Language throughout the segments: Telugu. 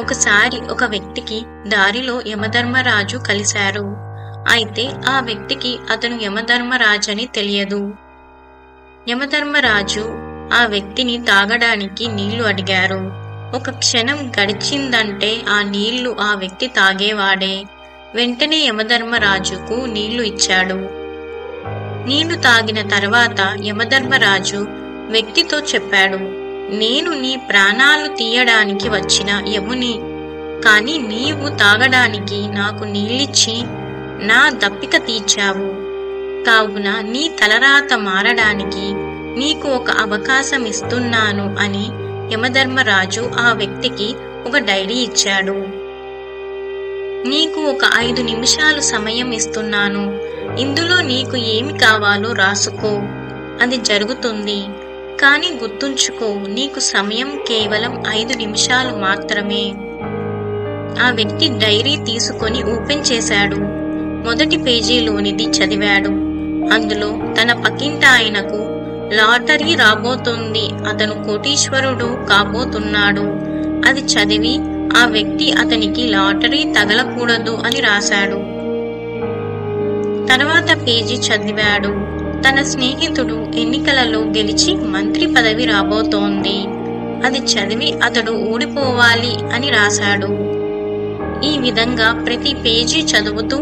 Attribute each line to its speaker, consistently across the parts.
Speaker 1: ఒకసారి ఒక వ్యక్తికి దారిలో యమధర్మరాజు కలిశారు. అయితే ఆ వ్యక్తికి అతను యమధర్మరాజని తెలియదు. యమధర్మరాజు ఆ వ్యక్తిని తాగడానికి నీళ్లు అడిగారు. ఒక క్షణం గడిచిందంటే ఆ నీళ్లు ఆ వ్యక్తి తాగేవాడే. వెంటనే యమధర్మరాజుకు నీళ్లు ఇచ్చాడు. నీళ్లు తాగిన తర్వాత యమధర్మరాజు వ్యక్తితో చెప్పాడు, నేను నీ ప్రాణాలు తీయడానికి వచ్చిన యముని, కాని నీవు తాగడానికి నాకు నీళ్ళిచ్చి నా దప్పిక తీర్చావు. కావున నీ తలరాత మారడానికి నీకు ఒక అవకాశం ఇస్తున్నాను అని యమధర్మరాజు ఆ వ్యక్తికి ఒక డైరీ ఇచ్చాడు. నీకు ఒక 5 నిమిషాలు సమయం ఇస్తున్నాను. ఇందులో నీకు ఏమి కావాలో రాసుకో, అది జరుగుతుంది. కానీ గుర్తుంచుకో, నీకు సమయం కేవలం 5 నిమిషాలు మాత్రమే. ఆ వ్యక్తి డైరీ తీసుకొని ఓపెన్ చేశాడు. మొదటి పేజీలోనిది చదివాడు. అందులో తన పక్కింటి ఆయనకు లాటరీ రాబోతుంది, అతను కోటీశ్వరుడు కాబోతున్నాడు. అది చదివి ఆ వ్యక్తి అతనికి లాటరీ తగలకూడదు అని రాశాడు. తర్వాత పేజీ చదివాడు. తన స్నేహితుడు ఎన్నికలలో గెలిచి మంత్రి పదవి రాబోతోంది. అది చదివి అతడు ఓడిపోవాలి అని రాశాడు. ఈ విధంగా ప్రతి పేజీ చదువుతూ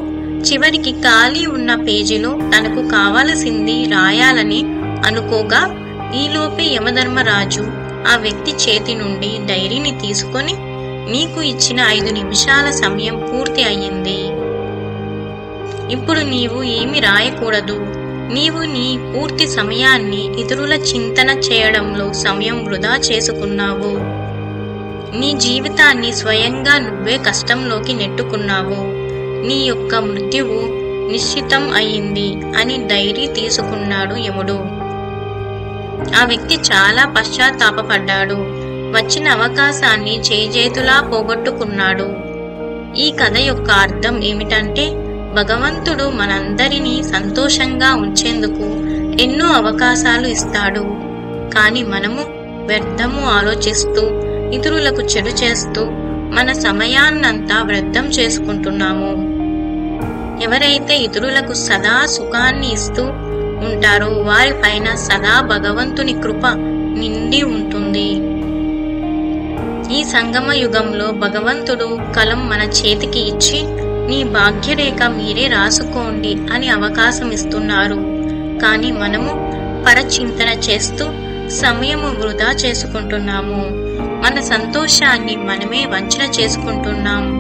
Speaker 1: చివరికి ఖాళీ ఉన్న పేజీలో తనకు కావలసింది రాయాలని అనుకోగా ఈలోపే యమధర్మరాజు ఆ వ్యక్తి చేతి నుండి డైరీని తీసుకొని, నీకు ఇచ్చిన 5 నిమిషాల సమయం పూర్తి అయ్యింది. ఇప్పుడు నీవు ఏమి రాయకూడదు. నీవు నీ పూర్తి సమయాన్ని ఇతరుల చింతన చేయడంలో సమయం వృధా చేసుకున్నావు. నీ జీవితాన్ని స్వయంగా నువ్వే కష్టంలోకి నెట్టుకున్నావు. నీ యొక్క మృత్యువు నిశ్చితం అయింది అని డైరీ తీసుకున్నాడు యముడు. ఆ వ్యక్తి చాలా పశ్చాత్తాపపడ్డాడు. వచ్చిన అవకాశాన్ని చేజేతులా పోగొట్టుకున్నాడు. ఈ కథ యొక్క అర్థం ఏమిటంటే, భగవంతుడు మనందరినీ సంతోషంగా ఉంచేందుకు ఎన్నో అవకాశాలు ఇస్తాడు. కానీ మనము వ్యర్థము ఆలోచిస్తూ ఇతరులకు చెడు చేస్తూ మన సమయాన్నంతా వ్యర్థం చేసుకుంటున్నాము. ఎవరైతే ఇతరులకు సదా సుఖాన్ని ఇస్తూ ఉంటారో వారిపైన సదా భగవంతుని కృప నిండి ఉంటుంది. ఈ సంగమ యుగంలో భగవంతుడు కలం మన చేతికి ఇచ్చి, నీ భాగ్యరేఖ మీరే రాసుకోండి అని అవకాశం ఇస్తున్నారు. కానీ మనము పరచింతన చేస్తూ సమయము వృధా చేసుకుంటున్నాము. మన సంతోషాన్ని మనమే వంచన చేసుకుంటున్నాము.